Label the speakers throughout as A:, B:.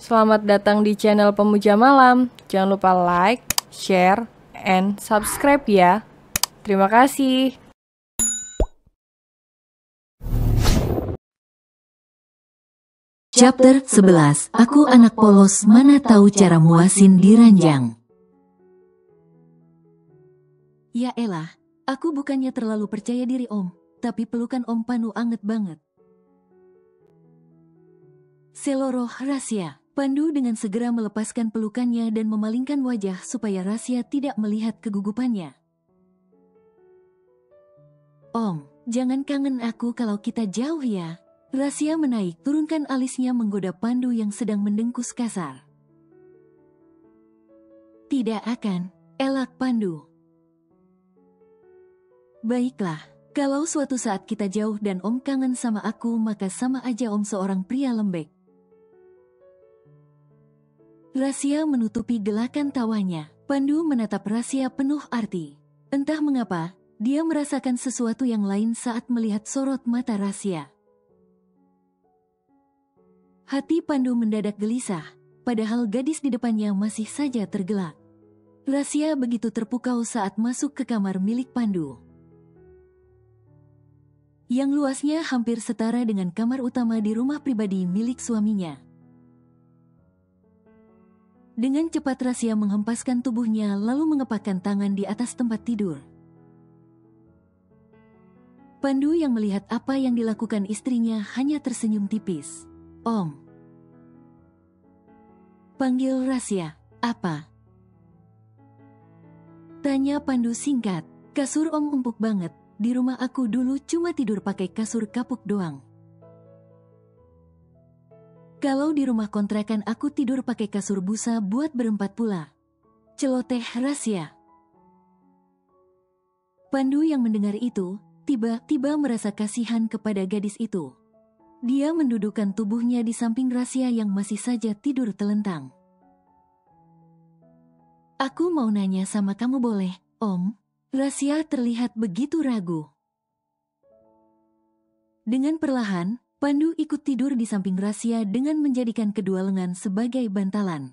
A: Selamat datang di channel Pemuja Malam. Jangan lupa like, share, and subscribe ya. Terima kasih.
B: Chapter 11. Aku anak polos, mana tahu cara muasin di ranjang. Ya elah, aku bukannya terlalu percaya diri Om, tapi pelukan Om Pandu anget banget. Seloroh rahasia. Pandu dengan segera melepaskan pelukannya dan memalingkan wajah supaya rahasia tidak melihat kegugupannya. Om, jangan kangen aku kalau kita jauh ya. Rahasia menaik turunkan alisnya menggoda Pandu yang sedang mendengkus kasar. Tidak akan, elak Pandu. Baiklah, kalau suatu saat kita jauh dan Om kangen sama aku maka sama aja Om seorang pria lembek. Rahasia menutupi gelakan tawanya. Pandu menatap Rahasia penuh arti. Entah mengapa, dia merasakan sesuatu yang lain saat melihat sorot mata Rahasia. Hati Pandu mendadak gelisah, padahal gadis di depannya masih saja tergelak. Rahasia begitu terpukau saat masuk ke kamar milik Pandu, yang luasnya hampir setara dengan kamar utama di rumah pribadi milik suaminya. Dengan cepat Rahasia menghempaskan tubuhnya lalu mengepakkan tangan di atas tempat tidur. Pandu yang melihat apa yang dilakukan istrinya hanya tersenyum tipis. Om. Panggil Rahasia. Apa? Tanya Pandu singkat. Kasur Om empuk banget. Di rumah aku dulu cuma tidur pakai kasur kapuk doang. Kalau di rumah kontrakan aku tidur pakai kasur busa buat berempat pula. Celoteh Rahasia. Pandu yang mendengar itu, tiba-tiba merasa kasihan kepada gadis itu. Dia mendudukkan tubuhnya di samping Rahasia yang masih saja tidur telentang. Aku mau nanya sama kamu boleh, Om? Rahasia terlihat begitu ragu. Dengan perlahan, Pandu ikut tidur di samping Rahasia dengan menjadikan kedua lengan sebagai bantalan.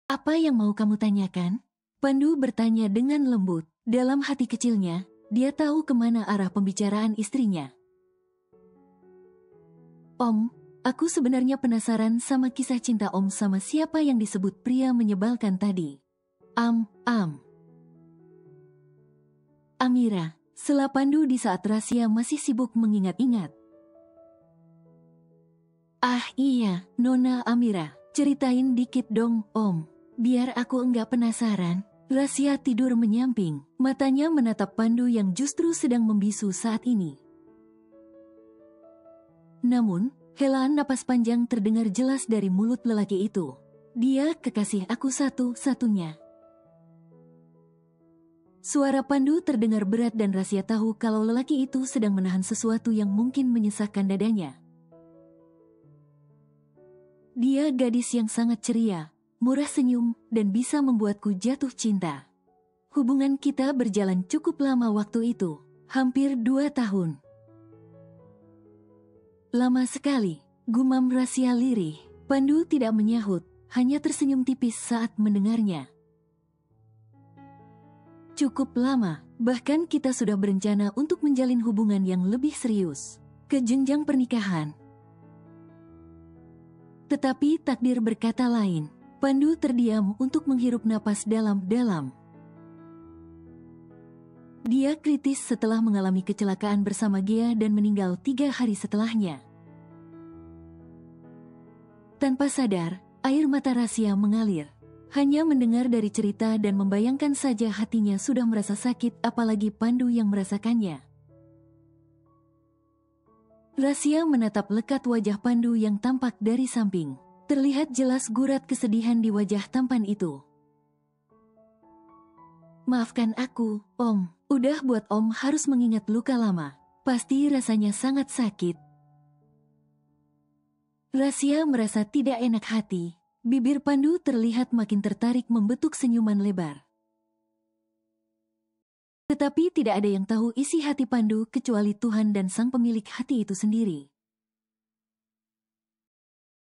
B: Apa yang mau kamu tanyakan? Pandu bertanya dengan lembut. Dalam hati kecilnya, dia tahu kemana arah pembicaraan istrinya. Om, aku sebenarnya penasaran sama kisah cinta Om sama siapa yang disebut pria menyebalkan tadi. Amira. Sela Pandu di saat Rahasia masih sibuk mengingat-ingat. Ah iya, Nona Amira, ceritain dikit dong, Om. Biar aku enggak penasaran. Rahasia tidur menyamping, matanya menatap Pandu yang justru sedang membisu saat ini. Namun, helaan napas panjang terdengar jelas dari mulut lelaki itu. Dia kekasih aku satu-satunya. Suara Pandu terdengar berat dan Rahasia tahu kalau lelaki itu sedang menahan sesuatu yang mungkin menyesakkan dadanya. Dia gadis yang sangat ceria, murah senyum, dan bisa membuatku jatuh cinta. Hubungan kita berjalan cukup lama waktu itu, hampir 2 tahun. Lama sekali, gumam Rahasia lirih. Pandu tidak menyahut, hanya tersenyum tipis saat mendengarnya. Cukup lama, bahkan kita sudah berencana untuk menjalin hubungan yang lebih serius, ke jenjang pernikahan. Tetapi takdir berkata lain. Pandu terdiam untuk menghirup napas dalam-dalam. Dia kritis setelah mengalami kecelakaan bersama Gea dan meninggal 3 hari setelahnya. Tanpa sadar, air mata Rahasia mengalir. Hanya mendengar dari cerita dan membayangkan saja hatinya sudah merasa sakit, apalagi Pandu yang merasakannya. Rahasia menatap lekat wajah Pandu yang tampak dari samping. Terlihat jelas gurat kesedihan di wajah tampan itu. Maafkan aku, Om. Udah buat Om harus mengingat luka lama. Pasti rasanya sangat sakit. Rahasia merasa tidak enak hati. Bibir Pandu terlihat makin tertarik membentuk senyuman lebar. Tetapi tidak ada yang tahu isi hati Pandu kecuali Tuhan dan sang pemilik hati itu sendiri.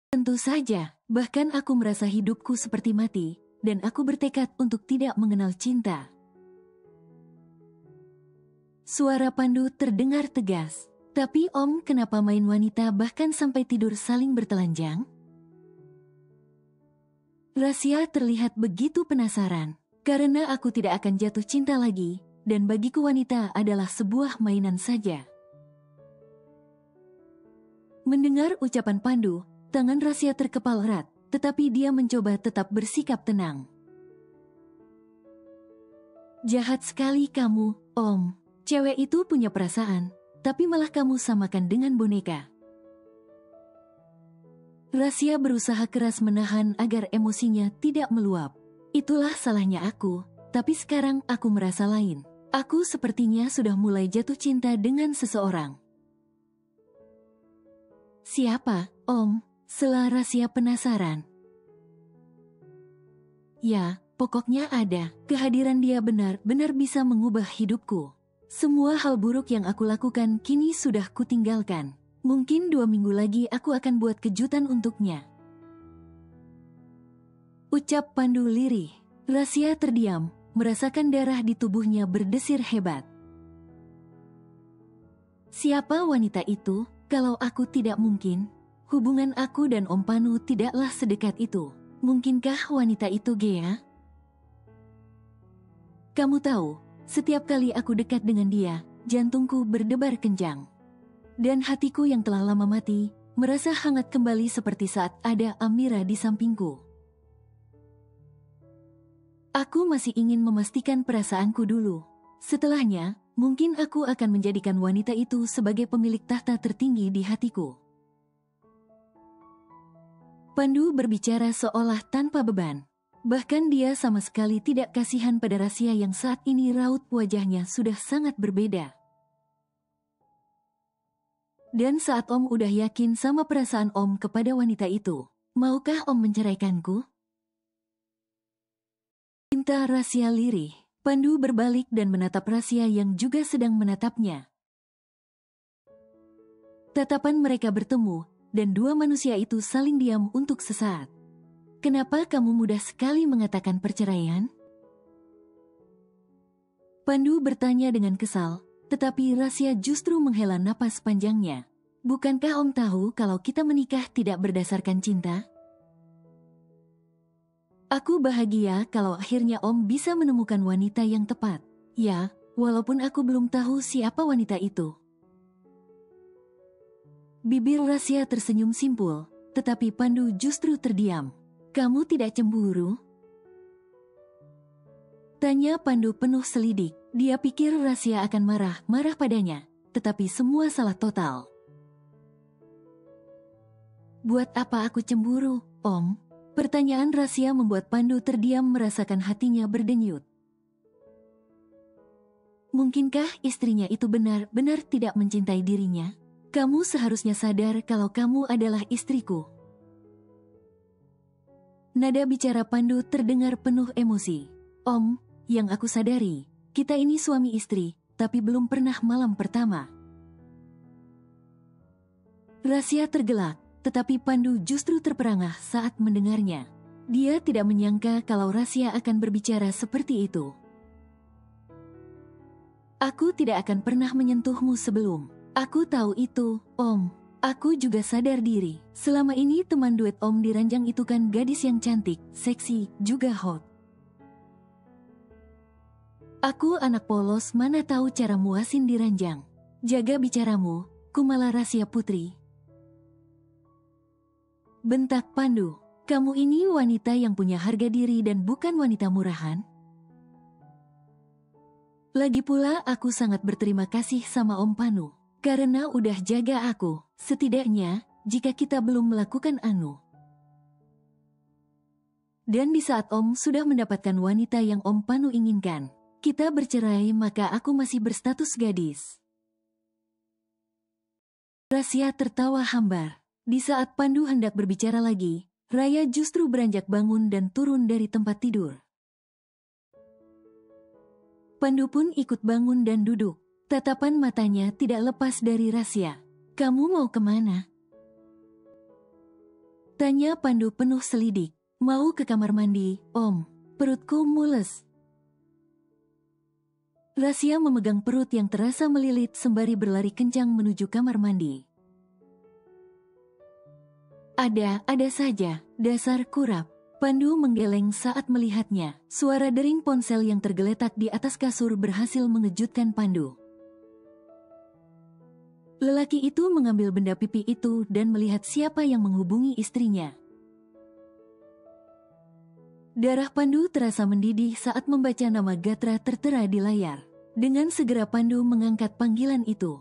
B: Tentu saja, bahkan aku merasa hidupku seperti mati, dan aku bertekad untuk tidak mengenal cinta. Suara Pandu terdengar tegas. Tapi Om, kenapa main wanita bahkan sampai tidur saling bertelanjang? Rasya terlihat begitu penasaran. Karena aku tidak akan jatuh cinta lagi, dan bagiku wanita adalah sebuah mainan saja. Mendengar ucapan Pandu, tangan Rasya terkepal erat, tetapi dia mencoba tetap bersikap tenang. Jahat sekali kamu, Om. Cewek itu punya perasaan, tapi malah kamu samakan dengan boneka. Rasya berusaha keras menahan agar emosinya tidak meluap. Itulah salahnya aku, tapi sekarang aku merasa lain. Aku sepertinya sudah mulai jatuh cinta dengan seseorang. Siapa, Om? Sela Rasya penasaran. Ya, pokoknya ada. Kehadiran dia benar-benar bisa mengubah hidupku. Semua hal buruk yang aku lakukan kini sudah kutinggalkan. Mungkin 2 minggu lagi aku akan buat kejutan untuknya. Ucap Pandu lirih. Rasya terdiam, merasakan darah di tubuhnya berdesir hebat. Siapa wanita itu? Kalau aku tidak mungkin. Hubungan aku dan Om Panu tidaklah sedekat itu. Mungkinkah wanita itu Gea? Kamu tahu, setiap kali aku dekat dengan dia, jantungku berdebar kencang. Dan hatiku yang telah lama mati, merasa hangat kembali seperti saat ada Amira di sampingku. Aku masih ingin memastikan perasaanku dulu. Setelahnya, mungkin aku akan menjadikan wanita itu sebagai pemilik tahta tertinggi di hatiku. Pandu berbicara seolah tanpa beban. Bahkan dia sama sekali tidak kasihan pada Rasya yang saat ini raut wajahnya sudah sangat berbeda. Dan saat Om udah yakin sama perasaan Om kepada wanita itu, maukah Om menceraikanku? Cinta Rasya lirih. Pandu berbalik dan menatap Rasya yang juga sedang menatapnya. Tatapan mereka bertemu, dan dua manusia itu saling diam untuk sesaat. Kenapa kamu mudah sekali mengatakan perceraian? Pandu bertanya dengan kesal, tetapi Rasya justru menghela napas panjangnya. Bukankah Om tahu kalau kita menikah tidak berdasarkan cinta? Aku bahagia kalau akhirnya Om bisa menemukan wanita yang tepat. Ya, walaupun aku belum tahu siapa wanita itu. Bibir Rasya tersenyum simpul, tetapi Pandu justru terdiam. Kamu tidak cemburu? Tanya Pandu penuh selidik. Dia pikir Rasya akan marah padanya, tetapi semua salah total. Buat apa aku cemburu, Om? Pertanyaan Rasya membuat Pandu terdiam merasakan hatinya berdenyut. Mungkinkah istrinya itu benar-benar tidak mencintai dirinya? Kamu seharusnya sadar kalau kamu adalah istriku. Nada bicara Pandu terdengar penuh emosi. Om, yang aku sadari, kita ini suami istri, tapi belum pernah malam pertama. Rasya tergelak, tetapi Pandu justru terperangah saat mendengarnya. Dia tidak menyangka kalau Rasya akan berbicara seperti itu. Aku tidak akan pernah menyentuhmu sebelum. Aku tahu itu, Om. Aku juga sadar diri. Selama ini teman duet Om di ranjang itu kan gadis yang cantik, seksi, juga hot. Aku anak polos mana tahu cara muasin di ranjang. Jaga bicaramu, Kumala Rasya Putri. Bentak Pandu. Kamu ini wanita yang punya harga diri dan bukan wanita murahan. Lagi pula aku sangat berterima kasih sama Om Panu. Karena udah jaga aku, setidaknya, jika kita belum melakukan anu. Dan di saat Om sudah mendapatkan wanita yang Om Panu inginkan, kita bercerai maka aku masih berstatus gadis. Rasya tertawa hambar. Di saat Pandu hendak berbicara lagi, Raya justru beranjak bangun dan turun dari tempat tidur. Pandu pun ikut bangun dan duduk. Tatapan matanya tidak lepas dari Rasya. Kamu mau kemana? Tanya Pandu penuh selidik. Mau ke kamar mandi, Om? Perutku mules. Rasya memegang perut yang terasa melilit sembari berlari kencang menuju kamar mandi. Ada saja, dasar kurap. Pandu menggeleng saat melihatnya. Suara dering ponsel yang tergeletak di atas kasur berhasil mengejutkan Pandu. Lelaki itu mengambil benda pipi itu dan melihat siapa yang menghubungi istrinya. Darah Pandu terasa mendidih saat membaca nama Gatra tertera di layar. Dengan segera Pandu mengangkat panggilan itu.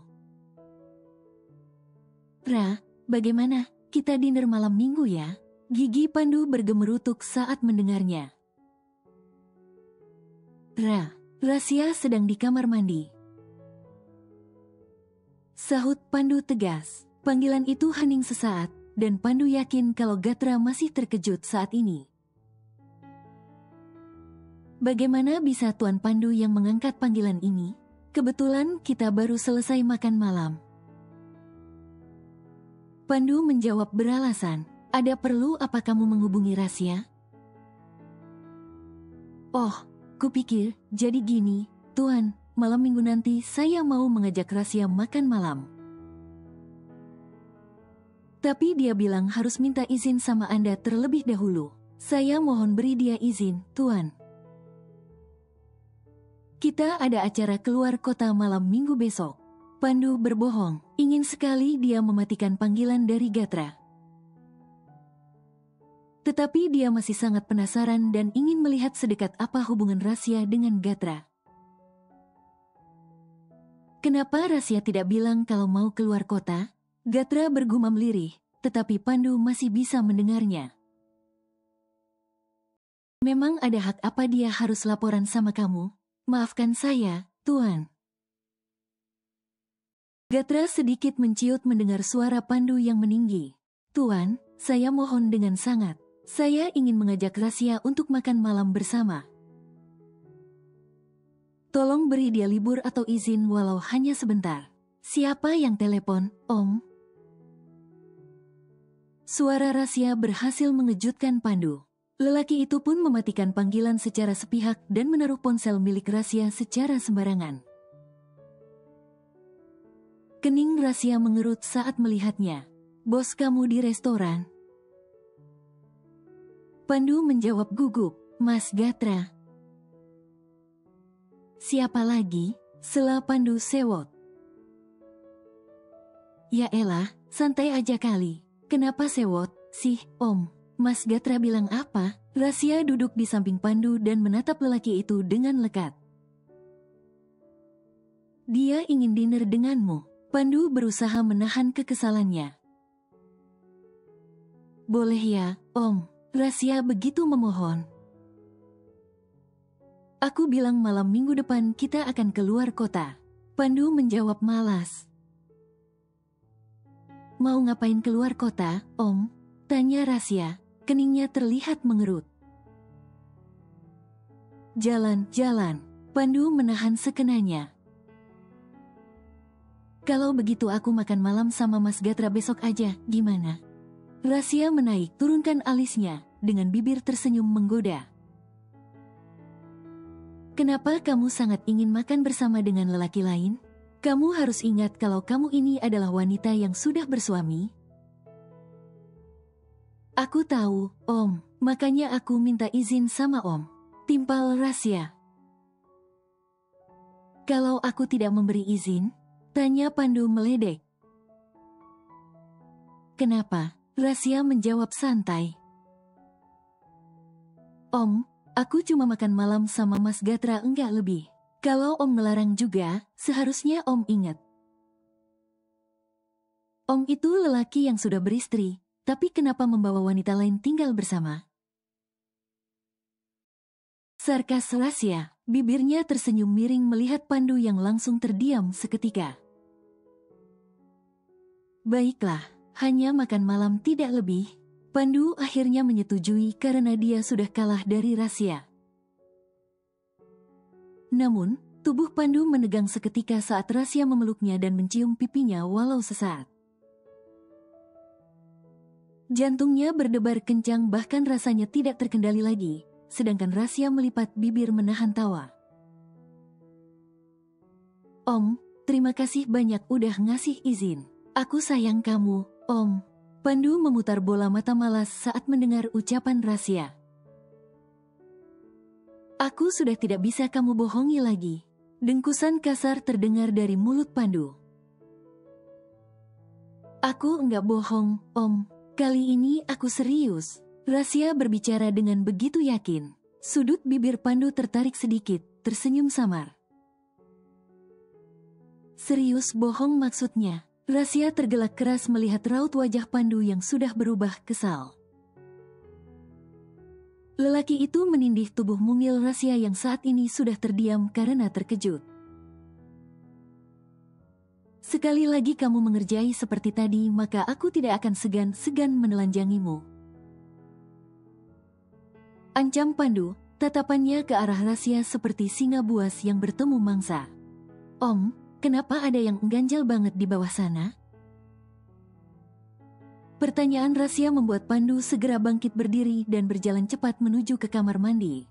B: Ra, bagaimana? Kita dinner malam minggu ya? Gigi Pandu bergemerutuk saat mendengarnya. Rasya sedang di kamar mandi. Sahut Pandu tegas. Panggilan itu hening sesaat, dan Pandu yakin kalau Gatra masih terkejut saat ini. Bagaimana bisa Tuan Pandu yang mengangkat panggilan ini? Kebetulan kita baru selesai makan malam. Pandu menjawab beralasan. Ada perlu apa kamu menghubungi Rasya? Oh, kupikir, jadi gini, Tuan, malam minggu nanti saya mau mengajak Rasya makan malam. Tapi dia bilang harus minta izin sama Anda terlebih dahulu. Saya mohon beri dia izin, Tuan. Kita ada acara keluar kota malam minggu besok. Pandu berbohong, ingin sekali dia mematikan panggilan dari Gatra. Tetapi dia masih sangat penasaran dan ingin melihat sedekat apa hubungan Rasya dengan Gatra. Kenapa Rasya tidak bilang kalau mau keluar kota? Gatra bergumam lirih, tetapi Pandu masih bisa mendengarnya. Memang ada hak apa dia harus laporan sama kamu? Maafkan saya, Tuan. Gatra sedikit menciut mendengar suara Pandu yang meninggi. Tuan, saya mohon dengan sangat. Saya ingin mengajak Rasya untuk makan malam bersama. Tolong beri dia libur atau izin walau hanya sebentar. Siapa yang telepon, Om? Suara Rasya berhasil mengejutkan Pandu. Lelaki itu pun mematikan panggilan secara sepihak dan menaruh ponsel milik Rasya secara sembarangan. Kening Rasya mengerut saat melihatnya. Bos kamu di restoran? Pandu menjawab gugup, Mas Gatra. Siapa lagi? Sela Pandu sewot. Ya elah, santai aja kali. Kenapa sewot, sih, Om? Mas Gatra bilang apa? Rasya duduk di samping Pandu dan menatap lelaki itu dengan lekat. Dia ingin dinner denganmu. Pandu berusaha menahan kekesalannya. Boleh ya, Om. Rasya begitu memohon. Aku bilang malam minggu depan kita akan keluar kota. Pandu menjawab malas. Mau ngapain keluar kota, Om? Tanya Rasya. Keningnya terlihat mengerut. Jalan-jalan. Pandu menahan sekenanya. Kalau begitu aku makan malam sama Mas Gatra besok aja, gimana? Rasya menaik turunkan alisnya, dengan bibir tersenyum menggoda. Kenapa kamu sangat ingin makan bersama dengan lelaki lain? Kamu harus ingat kalau kamu ini adalah wanita yang sudah bersuami. Aku tahu, Om, makanya aku minta izin sama Om. Timpal Rasya. Kalau aku tidak memberi izin? Tanya Pandu meledek. Kenapa? Rasya menjawab santai. Om, aku cuma makan malam sama Mas Gatra enggak lebih. Kalau Om melarang juga, seharusnya Om ingat. Om itu lelaki yang sudah beristri, tapi kenapa membawa wanita lain tinggal bersama? Sarkas Rasya, bibirnya tersenyum miring melihat Pandu yang langsung terdiam seketika. Baiklah, hanya makan malam tidak lebih. Pandu akhirnya menyetujui karena dia sudah kalah dari Rasya. Namun, tubuh Pandu menegang seketika saat Rasya memeluknya dan mencium pipinya walau sesaat. Jantungnya berdebar kencang bahkan rasanya tidak terkendali lagi, sedangkan Rasya melipat bibir menahan tawa. Om, terima kasih banyak udah ngasih izin. Aku sayang kamu, Om. Pandu memutar bola mata malas saat mendengar ucapan Rasya. Aku sudah tidak bisa kamu bohongi lagi. Dengkusan kasar terdengar dari mulut Pandu. Aku enggak bohong, Om. Kali ini aku serius. Rasya berbicara dengan begitu yakin. Sudut bibir Pandu tertarik sedikit, tersenyum samar. Serius bohong maksudnya? Rasya tergelak keras melihat raut wajah Pandu yang sudah berubah kesal. Lelaki itu menindih tubuh mungil Rasya yang saat ini sudah terdiam karena terkejut. Sekali lagi kamu mengerjai seperti tadi, maka aku tidak akan segan-segan menelanjangimu. Ancam Pandu, tatapannya ke arah Rasya seperti singa buas yang bertemu mangsa. Om, kenapa ada yang ganjal banget di bawah sana? Pertanyaan Rasya membuat Pandu segera bangkit berdiri dan berjalan cepat menuju ke kamar mandi.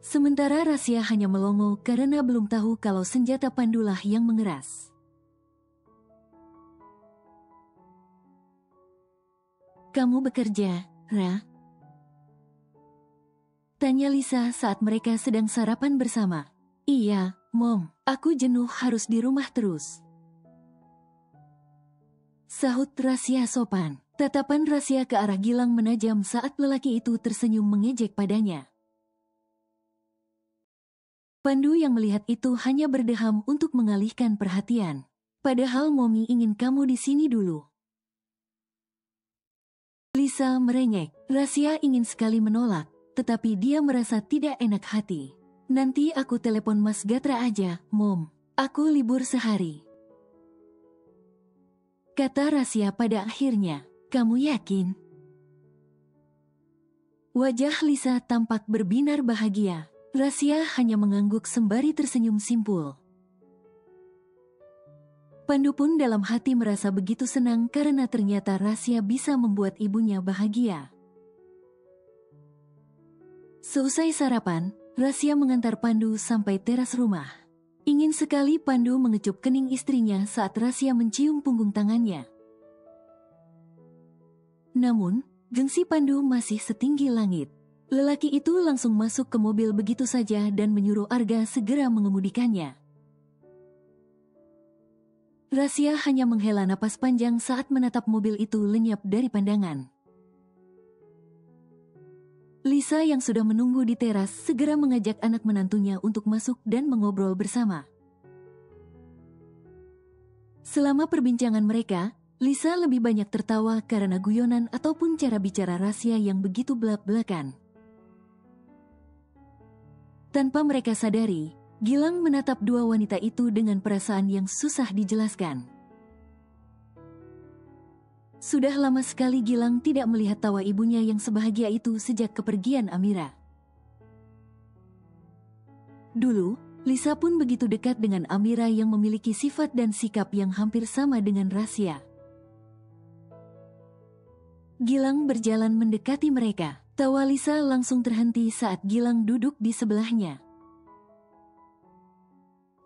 B: Sementara Rasya hanya melongo karena belum tahu kalau senjata Pandulah yang mengeras. Kamu bekerja, Ra? Tanya Lisa saat mereka sedang sarapan bersama. Iya, Mom, aku jenuh harus di rumah terus. Sahut Rasya sopan. Tatapan Rasya ke arah Gilang menajam saat lelaki itu tersenyum mengejek padanya. Pandu yang melihat itu hanya berdeham untuk mengalihkan perhatian. Padahal Momi ingin kamu di sini dulu. Lisa merengek. Rasya ingin sekali menolak, tetapi dia merasa tidak enak hati. Nanti aku telepon Mas Gatra aja, Mom. Aku libur sehari. Kata Rasya pada akhirnya. Kamu yakin? Wajah Lisa tampak berbinar bahagia. Rasya hanya mengangguk sembari tersenyum simpul. Pandu pun dalam hati merasa begitu senang karena ternyata Rasya bisa membuat ibunya bahagia. Seusai sarapan, Rasya mengantar Pandu sampai teras rumah. Ingin sekali Pandu mengecup kening istrinya saat Rasya mencium punggung tangannya. Namun, gengsi Pandu masih setinggi langit. Lelaki itu langsung masuk ke mobil begitu saja dan menyuruh Arga segera mengemudikannya. Rasya hanya menghela napas panjang saat menatap mobil itu lenyap dari pandangan. Lisa yang sudah menunggu di teras segera mengajak anak menantunya untuk masuk dan mengobrol bersama. Selama perbincangan mereka, Lisa lebih banyak tertawa karena guyonan ataupun cara bicara Rasya yang begitu belak-belakan. Tanpa mereka sadari, Gilang menatap dua wanita itu dengan perasaan yang susah dijelaskan. Sudah lama sekali Gilang tidak melihat tawa ibunya yang sebahagia itu sejak kepergian Amira. Dulu, Lisa pun begitu dekat dengan Amira yang memiliki sifat dan sikap yang hampir sama dengan Rasya. Gilang berjalan mendekati mereka. Tawa Lisa langsung terhenti saat Gilang duduk di sebelahnya.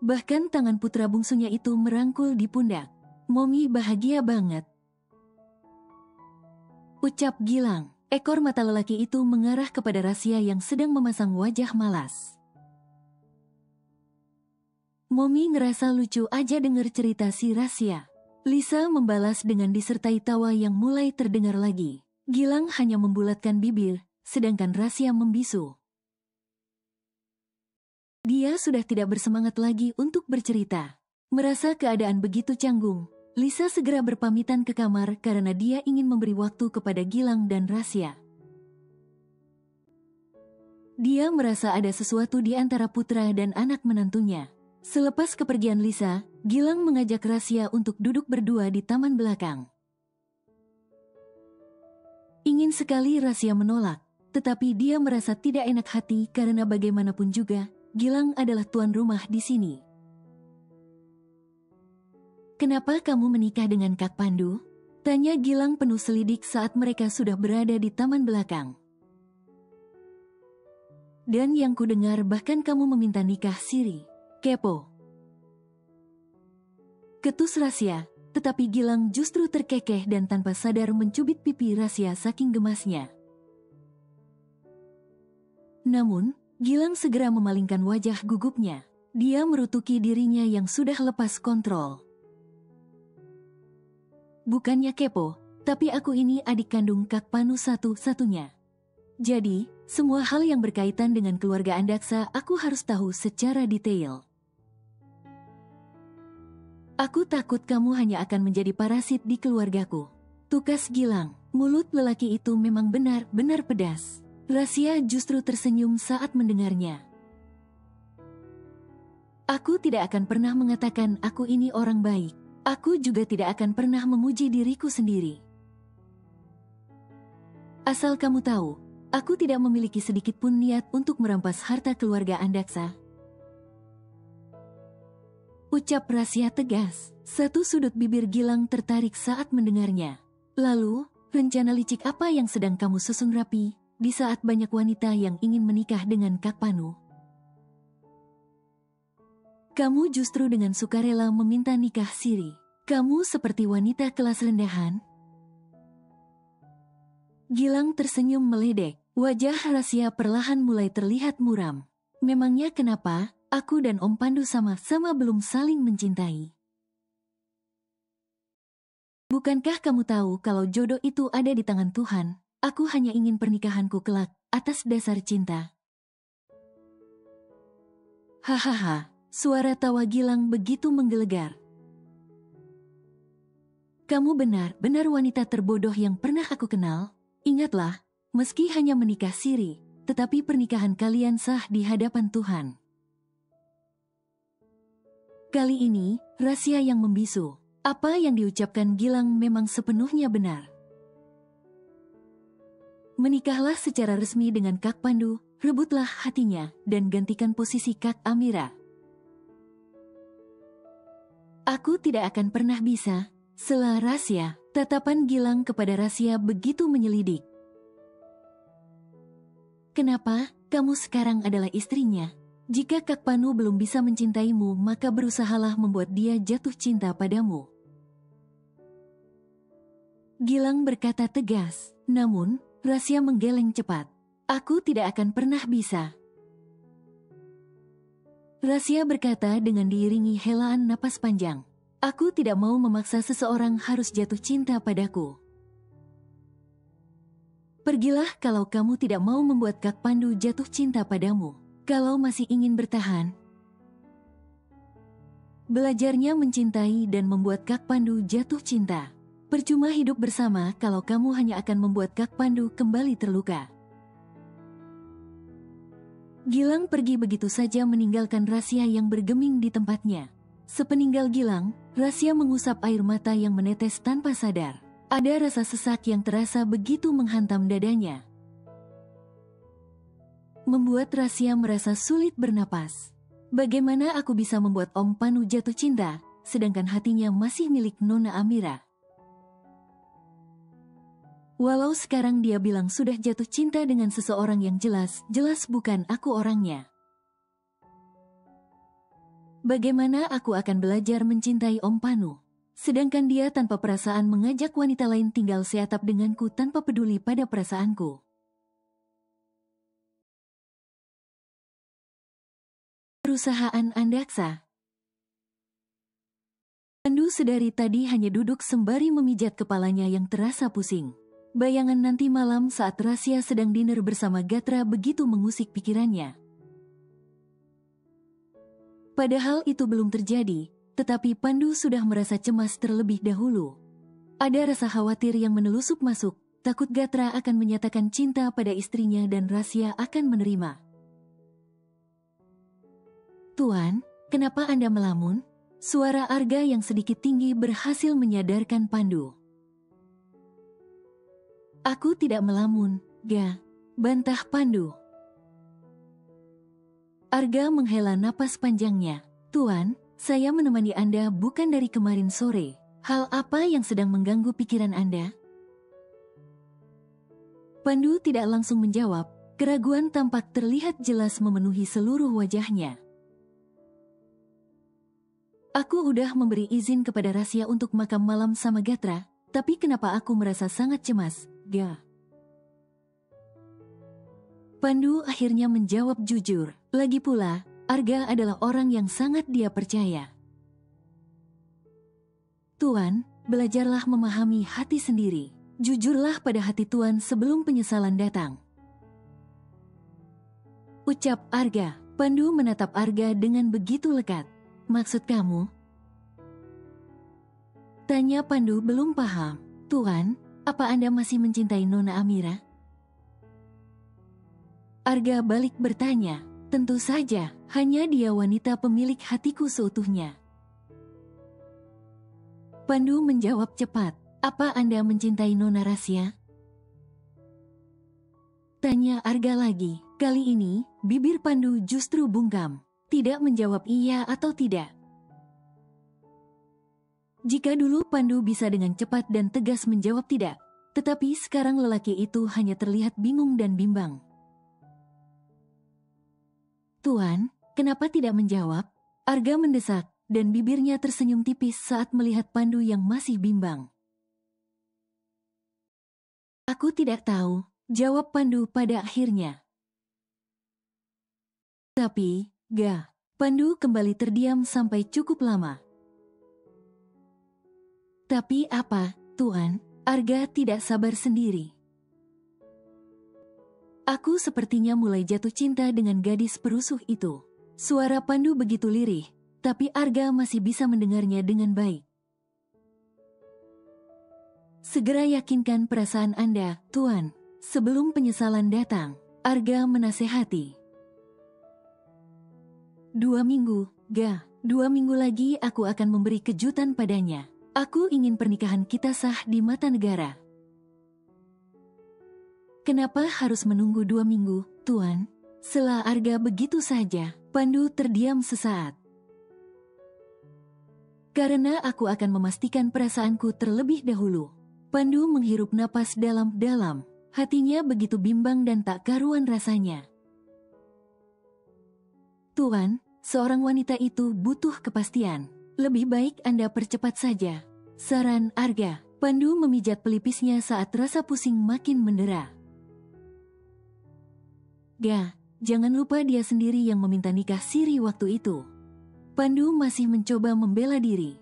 B: Bahkan tangan putra bungsunya itu merangkul di pundak. Momi bahagia banget. Ucap Gilang. Ekor mata lelaki itu mengarah kepada Rasya yang sedang memasang wajah malas. Momi ngerasa lucu aja denger cerita si Rasya. Lisa membalas dengan disertai tawa yang mulai terdengar lagi. Gilang hanya membulatkan bibir, sedangkan Rasya membisu. Dia sudah tidak bersemangat lagi untuk bercerita. Merasa keadaan begitu canggung, Lisa segera berpamitan ke kamar karena dia ingin memberi waktu kepada Gilang dan Rasya. Dia merasa ada sesuatu di antara putra dan anak menantunya. Selepas kepergian Lisa, Gilang mengajak Rasya untuk duduk berdua di taman belakang. Ingin sekali Rasya menolak, tetapi dia merasa tidak enak hati karena bagaimanapun juga, Gilang adalah tuan rumah di sini. Kenapa kamu menikah dengan Kak Pandu? Tanya Gilang penuh selidik saat mereka sudah berada di taman belakang. Dan yang kudengar bahkan kamu meminta nikah siri. Kepo. Ketus Rasya, tetapi Gilang justru terkekeh dan tanpa sadar mencubit pipi Rasya saking gemasnya. Namun, Gilang segera memalingkan wajah gugupnya. Dia merutuki dirinya yang sudah lepas kontrol. Bukannya kepo, tapi aku ini adik kandung Kak Panu satu-satunya. Jadi, semua hal yang berkaitan dengan keluarga Andaksa aku harus tahu secara detail. Aku takut kamu hanya akan menjadi parasit di keluargaku. Tukas Gilang, mulut lelaki itu memang benar-benar pedas. Rasya justru tersenyum saat mendengarnya. Aku tidak akan pernah mengatakan aku ini orang baik. Aku juga tidak akan pernah memuji diriku sendiri. Asal kamu tahu, aku tidak memiliki sedikit pun niat untuk merampas harta keluarga Andaksa. Ucap Rasya tegas. Satu sudut bibir Gilang tertarik saat mendengarnya. Lalu, rencana licik apa yang sedang kamu susun rapi, di saat banyak wanita yang ingin menikah dengan Kak Panu? Kamu justru dengan sukarela meminta nikah siri. Kamu seperti wanita kelas rendahan. Gilang tersenyum meledek. Wajah Rasya perlahan mulai terlihat muram. Memangnya kenapa aku dan Om Pandu sama-sama belum saling mencintai? Bukankah kamu tahu kalau jodoh itu ada di tangan Tuhan? Aku hanya ingin pernikahanku kelak atas dasar cinta. Hahaha, suara tawa Gilang begitu menggelegar. Kamu benar-benar wanita terbodoh yang pernah aku kenal. Ingatlah, meski hanya menikah siri, tetapi pernikahan kalian sah di hadapan Tuhan. Kali ini, Rasya yang membisu. Apa yang diucapkan Gilang memang sepenuhnya benar. Menikahlah secara resmi dengan Kak Pandu, rebutlah hatinya, dan gantikan posisi Kak Amira. Aku tidak akan pernah bisa, sela Rasya. Tatapan Gilang kepada Rasya begitu menyelidik. Kenapa kamu sekarang adalah istrinya? Jika Kak Panu belum bisa mencintaimu, maka berusahalah membuat dia jatuh cinta padamu. Gilang berkata tegas, namun Rasya menggeleng cepat. Aku tidak akan pernah bisa. Rasya berkata dengan diiringi helaan napas panjang. Aku tidak mau memaksa seseorang harus jatuh cinta padaku. Pergilah kalau kamu tidak mau membuat Kak Pandu jatuh cinta padamu. Kalau masih ingin bertahan, belajarnya mencintai dan membuat Kak Pandu jatuh cinta. Percuma hidup bersama kalau kamu hanya akan membuat Kak Pandu kembali terluka. Gilang pergi begitu saja meninggalkan Rasya yang bergeming di tempatnya. Sepeninggal Gilang, Rasya mengusap air mata yang menetes tanpa sadar. Ada rasa sesak yang terasa begitu menghantam dadanya. Membuat Rasya merasa sulit bernapas. Bagaimana aku bisa membuat Om Panu jatuh cinta, sedangkan hatinya masih milik Nona Amira? Walau sekarang dia bilang sudah jatuh cinta dengan seseorang yang jelas bukan aku orangnya. Bagaimana aku akan belajar mencintai Om Panu? Sedangkan dia tanpa perasaan mengajak wanita lain tinggal seatap denganku tanpa peduli pada perasaanku. Perusahaan Andaksa. Pandu sedari tadi hanya duduk sembari memijat kepalanya yang terasa pusing. Bayangan nanti malam saat Rasya sedang dinner bersama Gatra begitu mengusik pikirannya. Padahal itu belum terjadi, tetapi Pandu sudah merasa cemas terlebih dahulu. Ada rasa khawatir yang menelusup masuk, takut Gatra akan menyatakan cinta pada istrinya dan Rasya akan menerima. Tuan, kenapa Anda melamun? Suara Arga yang sedikit tinggi berhasil menyadarkan Pandu. Aku tidak melamun, Ga, bantah Pandu. Arga menghela napas panjangnya. Tuan, saya menemani Anda bukan dari kemarin sore. Hal apa yang sedang mengganggu pikiran Anda? Pandu tidak langsung menjawab, keraguan tampak terlihat jelas memenuhi seluruh wajahnya. Aku udah memberi izin kepada Rasya untuk makan malam sama Gatra, tapi kenapa aku merasa sangat cemas, Ga? Pandu akhirnya menjawab jujur, lagi pula, Arga adalah orang yang sangat dia percaya. Tuan, belajarlah memahami hati sendiri. Jujurlah pada hati Tuan sebelum penyesalan datang. Ucap Arga. Pandu menatap Arga dengan begitu lekat. Maksud kamu? Tanya Pandu belum paham. Tuan, apa Anda masih mencintai Nona Amira? Arga balik bertanya. Tentu saja, hanya dia wanita pemilik hatiku seutuhnya. Pandu menjawab cepat, apa Anda mencintai Nona Rasya? Tanya Arga lagi, kali ini, bibir Pandu justru bungkam, tidak menjawab iya atau tidak. Jika dulu Pandu bisa dengan cepat dan tegas menjawab tidak, tetapi sekarang lelaki itu hanya terlihat bingung dan bimbang. Tuan, kenapa tidak menjawab? Arga mendesak, dan bibirnya tersenyum tipis saat melihat Pandu yang masih bimbang. Aku tidak tahu, jawab Pandu pada akhirnya. Tapi, Ga, Pandu kembali terdiam sampai cukup lama. Tapi apa, Tuan? Arga tidak sabar sendiri. Aku sepertinya mulai jatuh cinta dengan gadis perusuh itu. Suara Pandu begitu lirih, tapi Arga masih bisa mendengarnya dengan baik. Segera yakinkan perasaan Anda, Tuan. Sebelum penyesalan datang, Arga menasehati. 2 minggu, Ga. 2 minggu lagi aku akan memberi kejutan padanya. Aku ingin pernikahan kita sah di mata negara. Kenapa harus menunggu 2 minggu, Tuan? Sela Arga begitu saja, Pandu terdiam sesaat. Karena aku akan memastikan perasaanku terlebih dahulu. Pandu menghirup napas dalam-dalam. Hatinya begitu bimbang dan tak karuan rasanya. Tuan, seorang wanita itu butuh kepastian. Lebih baik Anda percepat saja. Saran Arga. Pandu memijat pelipisnya saat rasa pusing makin mendera. Ga, jangan lupa dia sendiri yang meminta nikah Siri waktu itu. Pandu masih mencoba membela diri.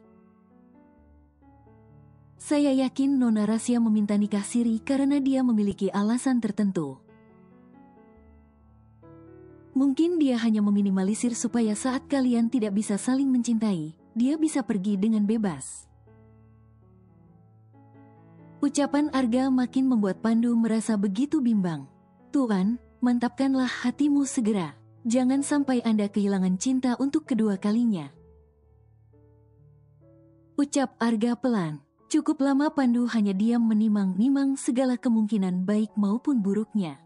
B: Saya yakin Nona Rasya meminta nikah Siri karena dia memiliki alasan tertentu. Mungkin dia hanya meminimalisir supaya saat kalian tidak bisa saling mencintai, dia bisa pergi dengan bebas. Ucapan Arga makin membuat Pandu merasa begitu bimbang. Tuan, mantapkanlah hatimu segera. Jangan sampai Anda kehilangan cinta untuk kedua kalinya. Ucap Arga pelan. Cukup lama Pandu hanya diam menimang-nimang segala kemungkinan baik maupun buruknya.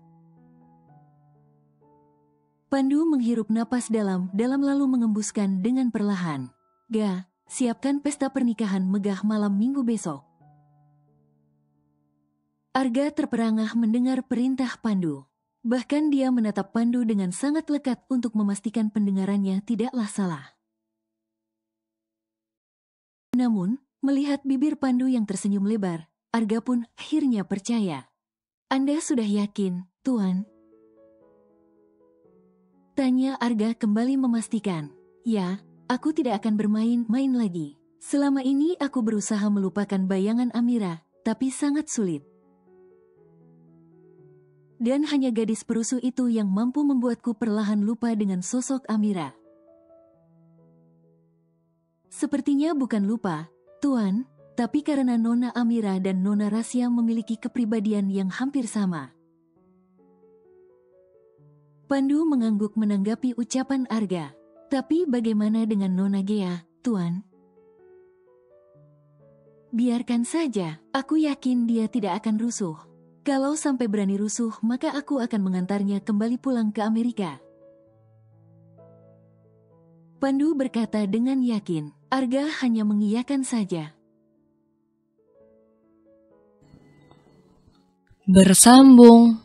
B: Pandu menghirup napas dalam-dalam lalu mengembuskan dengan perlahan. Ga, siapkan pesta pernikahan megah malam Minggu besok. Arga terperangah mendengar perintah Pandu. Bahkan dia menatap Pandu dengan sangat lekat untuk memastikan pendengarannya tidaklah salah. Namun, melihat bibir Pandu yang tersenyum lebar, Arga pun akhirnya percaya. Anda sudah yakin, Tuan? Tanya Arga kembali memastikan. Ya, aku tidak akan bermain-main lagi. Selama ini aku berusaha melupakan bayangan Amira, tapi sangat sulit. Dan hanya gadis perusuh itu yang mampu membuatku perlahan lupa dengan sosok Amira. Sepertinya bukan lupa, Tuan, tapi karena Nona Amira dan Nona Rasya memiliki kepribadian yang hampir sama. Pandu mengangguk menanggapi ucapan Arga. Tapi bagaimana dengan Nona Gea, Tuan? Biarkan saja, aku yakin dia tidak akan rusuh. Kalau sampai berani rusuh, maka aku akan mengantarnya kembali pulang ke Amerika. Pandu berkata dengan yakin. Arga hanya mengiyakan saja.
A: bersambung.